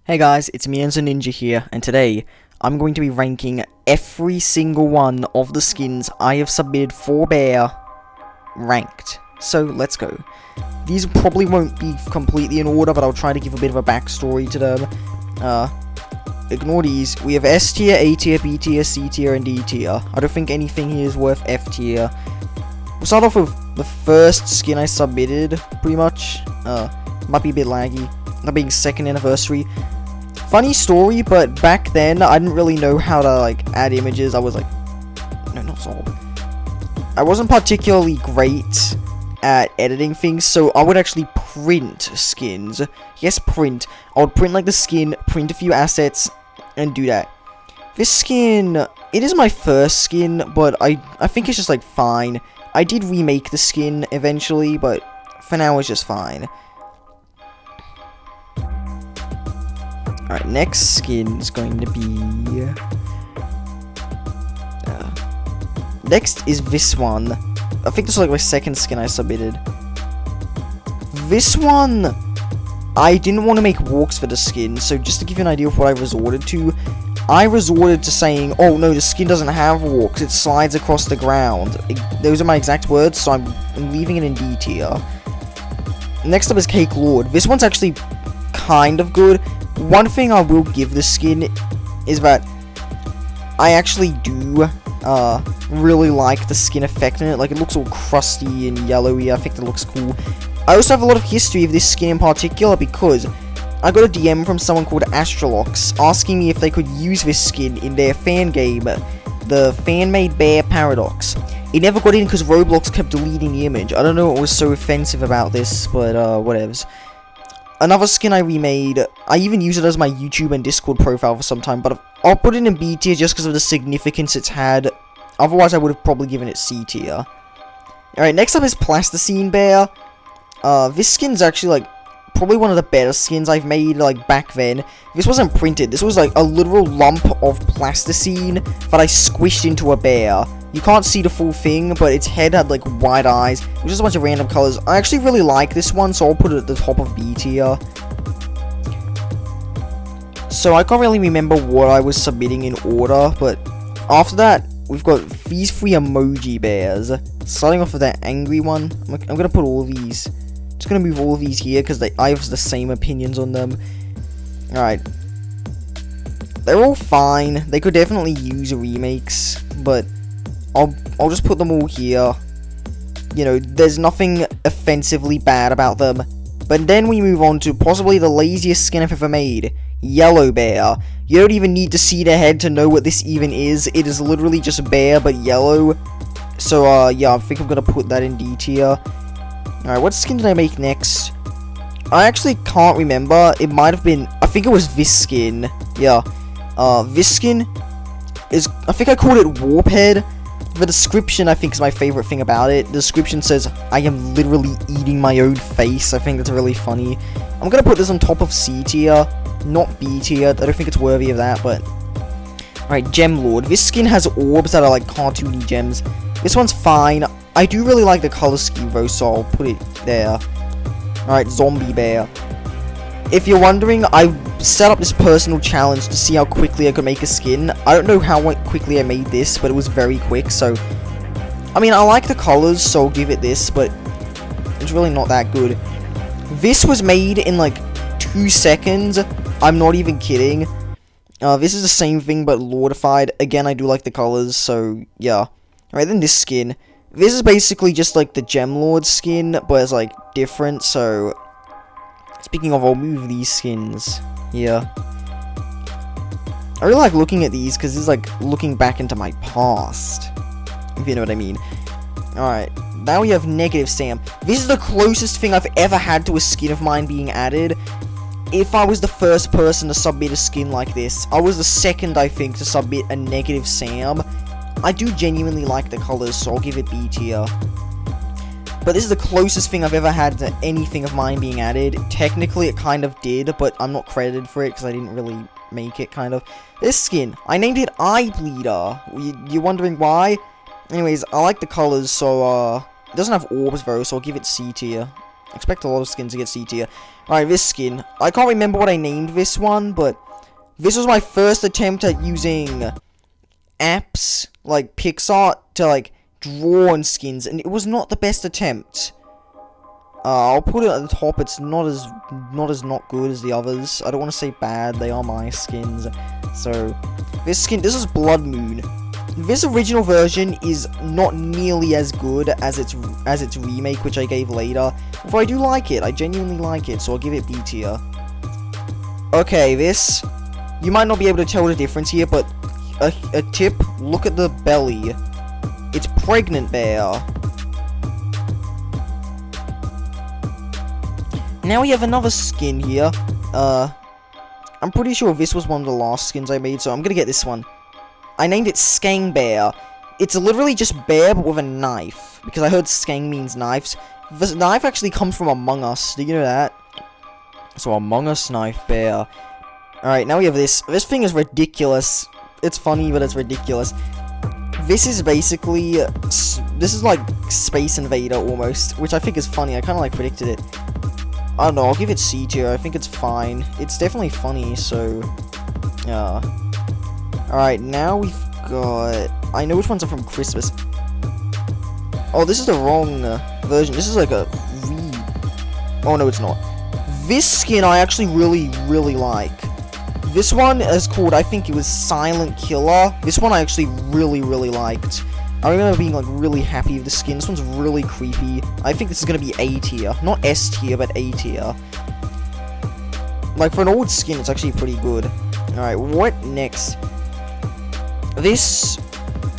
Hey guys, it's me Enzo Ninja here, and today I'm going to be ranking every single one of the skins I have submitted for Bear ranked. So let's go. These probably won't be completely in order, but I'll try to give a bit of a backstory to them. Ignore these. We have S tier, A tier, B tier, C tier, and D tier. I don't think anything here is worth F tier. We'll start off with the first skin I submitted, pretty much. Might be a bit laggy. That being second anniversary. Funny story, but back then I didn't really know how to add images. I was like, no, not so. I wasn't particularly great at editing things, so I would actually print skins. Yes, print. I would print the skin, print a few assets, and do that. This skin, it is my first skin, but I think it's just fine. I did remake the skin eventually, but for now it's just fine. Alright, next skin is going to be... next is this one. I think this is my second skin I submitted. This one, I didn't want to make walks for the skin, so just to give you an idea of what I resorted to, I resorted to saying, oh no, the skin doesn't have walks, it slides across the ground. Those are my exact words, so I'm leaving it in D tier. Next up is Cake Lord. This one's actually kind of good. One thing I will give this skin is that I actually do really like the skin effect in it. It looks all crusty and yellowy. I think it looks cool. I also have a lot of history of this skin in particular because I got a DM from someone called Astrolox asking me if they could use this skin in their fan game, the fan-made bear Paradox. It never got in because Roblox kept deleting the image. I don't know what was so offensive about this, but whatevs. Another skin I remade, I even use it as my YouTube and Discord profile for some time, but I'll put it in B tier just because of the significance it's had. Otherwise, I would have probably given it C tier. Alright, next up is Plasticine Bear. This skin's actually, probably one of the better skins I've made, back then. This wasn't printed. This was, a literal lump of plasticine that I squished into a bear. You can't see the full thing, but its head had, wide eyes, which is a bunch of random colors. I actually really like this one, so I'll put it at the top of B tier. So I can't really remember what I was submitting in order, but after that, we've got these three emoji bears. Starting off with that angry one, I'm gonna put all of these. Just gonna move all of these here, because I have the same opinions on them. Alright. They're all fine. They could definitely use remakes, but I'll just put them all here. You know, there's nothing offensively bad about them. But then we move on to possibly the laziest skin I've ever made. Yellow Bear. You don't even need to see the head to know what this even is. It is literally just bear, but yellow. So, yeah, I think I'm gonna put that in D tier. Alright, what skin did I make next? I actually can't remember. It might have been... I think it was this skin. Yeah. This skin is... I think I called it Warp Head. The description, I think, is my favorite thing about it. The description says, I am literally eating my own face. I think that's really funny. I'm gonna put this on top of C tier, not B tier. I don't think it's worthy of that, but... Alright, Gem Lord. This skin has orbs that are cartoony gems. This one's fine. I do really like the color scheme, though, so I'll put it there. Alright, Zombie Bear. If you're wondering, I set up this personal challenge to see how quickly I could make a skin. I don't know how quickly I made this, but it was very quick, so... I mean, I like the colors, so I'll give it this, but it's really not that good. This was made in, 2 seconds. I'm not even kidding. This is the same thing, but Lordified. Again, I do like the colors, so, yeah. Alright, then this skin. This is basically just, the Gem Lord skin, but it's, different, so... Speaking of, I'll move these skins here. I really like looking at these, because it's looking back into my past. If you know what I mean. Alright, now we have Negative Sam. This is the closest thing I've ever had to a skin of mine being added. If I was the first person to submit a skin like this, I was the second, I think, to submit a Negative Sam. I do genuinely like the colors, so I'll give it B tier. But this is the closest thing I've ever had to anything of mine being added. Technically, it kind of did, but I'm not credited for it because I didn't really make it, kind of. This skin, I named it Eye Bleeder. You're wondering why? Anyways, I like the colors, so, it doesn't have orbs, though, so I'll give it C tier. expect a lot of skins to get C tier. Alright, this skin. I can't remember what I named this one, but this was my first attempt at using apps like Pixar to like draw on skins, and it was not the best attempt. I'll put it at the top. It's not as not good as the others. I don't want to say bad. They are my skins. So this skin, this is Blood Moon. This original version is not nearly as good as its remake, which I gave later. But I do like it. I genuinely like it, so I'll give it B tier. Okay, this, you might not be able to tell the difference here, but a tip: look at the belly. It's pregnant bear. Now we have another skin here. I'm pretty sure this was one of the last skins I made, so I'm gonna get this one. I named it Skang Bear. It's literally just bear, but with a knife, because I heard Skang means knives. This knife actually comes from Among Us. Did you know that? So Among Us knife bear. Alright, now we have this. This thing is ridiculous. It's funny, but it's ridiculous. This is basically, this is like Space Invader almost, which I think is funny. I kind of like predicted it. I don't know, I'll give it C tier. I think it's fine. It's definitely funny, so yeah. Alright, now we've got, I know which ones are from Christmas. Oh, this is the wrong version. This is like a oh no, it's not. This skin I actually really like. This one is called, I think it was Silent Killer. This one I actually really liked. I remember being like really happy with the skin. This one's really creepy. I think this is gonna be A tier. Not S tier, but A tier. Like for an old skin, it's actually pretty good. Alright, what next? This,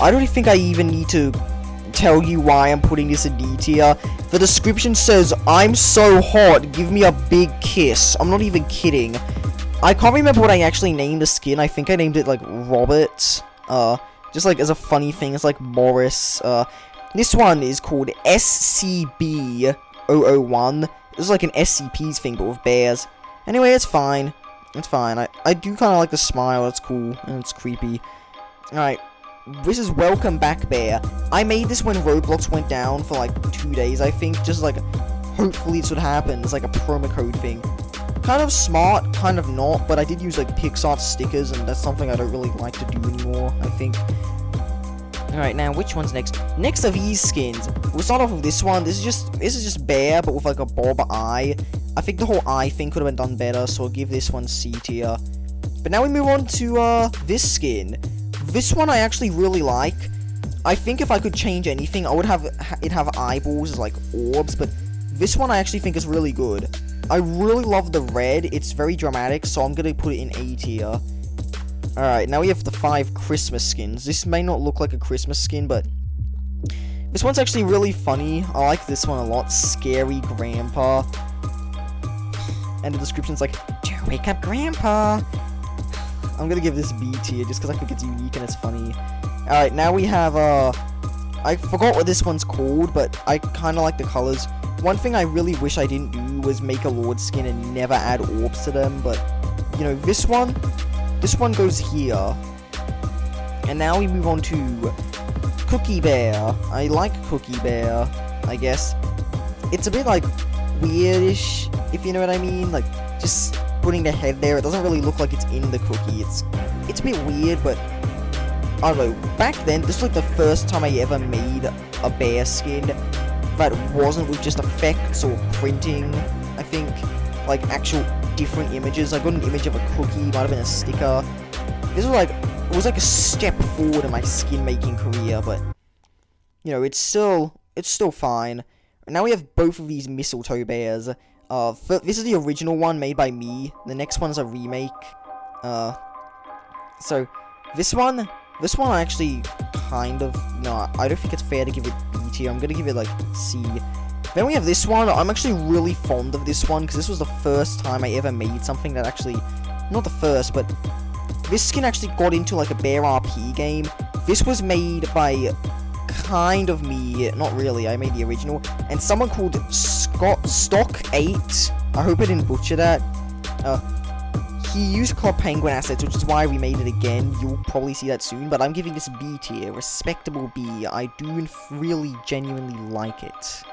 I don't think I even need to tell you why I'm putting this in D tier. The description says, "I'm so hot, give me a big kiss." I'm not even kidding. I can't remember what I actually named the skin. I think I named it like Robert. Just like as a funny thing, it's like Morris. This one is called SCB-001. This is like an SCP's thing, but with bears. Anyway, it's fine. It's fine. I do kind of like the smile. It's cool and it's creepy. Alright, this is Welcome Back Bear. I made this when Roblox went down for like 2 days, I think. Just like, hopefully this would happen. It's like a promo code thing. Kind of smart, kind of not, but I did use like Pixar stickers, and that's something I don't really like to do anymore, I think. Alright, now which one's next? Next are these skins. We'll start off with this one. This is just bear, but with like a bob eye. I think the whole eye thing could have been done better, so I'll give this one C tier. But now we move on to this skin. This one I actually really like. I think if I could change anything, I would have it have eyeballs as like orbs, but this one I actually think is really good. I really love the red. It's very dramatic, so I'm gonna put it in A tier. Alright, now we have the 5 Christmas skins. This may not look like a Christmas skin, but this one's actually really funny. I like this one a lot. Scary Grandpa. And the description's like, "Wake up, Grandpa." I'm gonna give this B tier just because I think it's unique and it's funny. Alright, now we have, I forgot what this one's called, but I kind of like the colors. One thing I really wish I didn't do was make a Lord skin and never add orbs to them, but, you know, this one goes here. And now we move on to Cookie Bear. I like Cookie Bear, I guess. It's a bit, like, weirdish, if you know what I mean. Like, just putting the head there, it doesn't really look like it's in the cookie. It's a bit weird, but I don't know. Back then, this was like the first time I ever made a bear skin that wasn't with just effects or printing. I think, like, actual different images. I got an image of a cookie, might have been a sticker. This was like, it was like a step forward in my skin making career, but you know, it's still fine. Now we have both of these mistletoe bears. This is the original one made by me. The next one's a remake. So this one I actually kind of, no, I don't think it's fair to give it B tier. I'm gonna give it like C. Then we have this one. I'm actually really fond of this one because this was the first time I ever made something that actually, not the first, but this skin actually got into like a bear RP game. This was made by kind of me, not really, I made the original, and someone called Stock8, I hope I didn't butcher that. He used Club Penguin assets, which is why we made it again. You'll probably see that soon, but I'm giving this B tier, respectable B. I do really genuinely like it.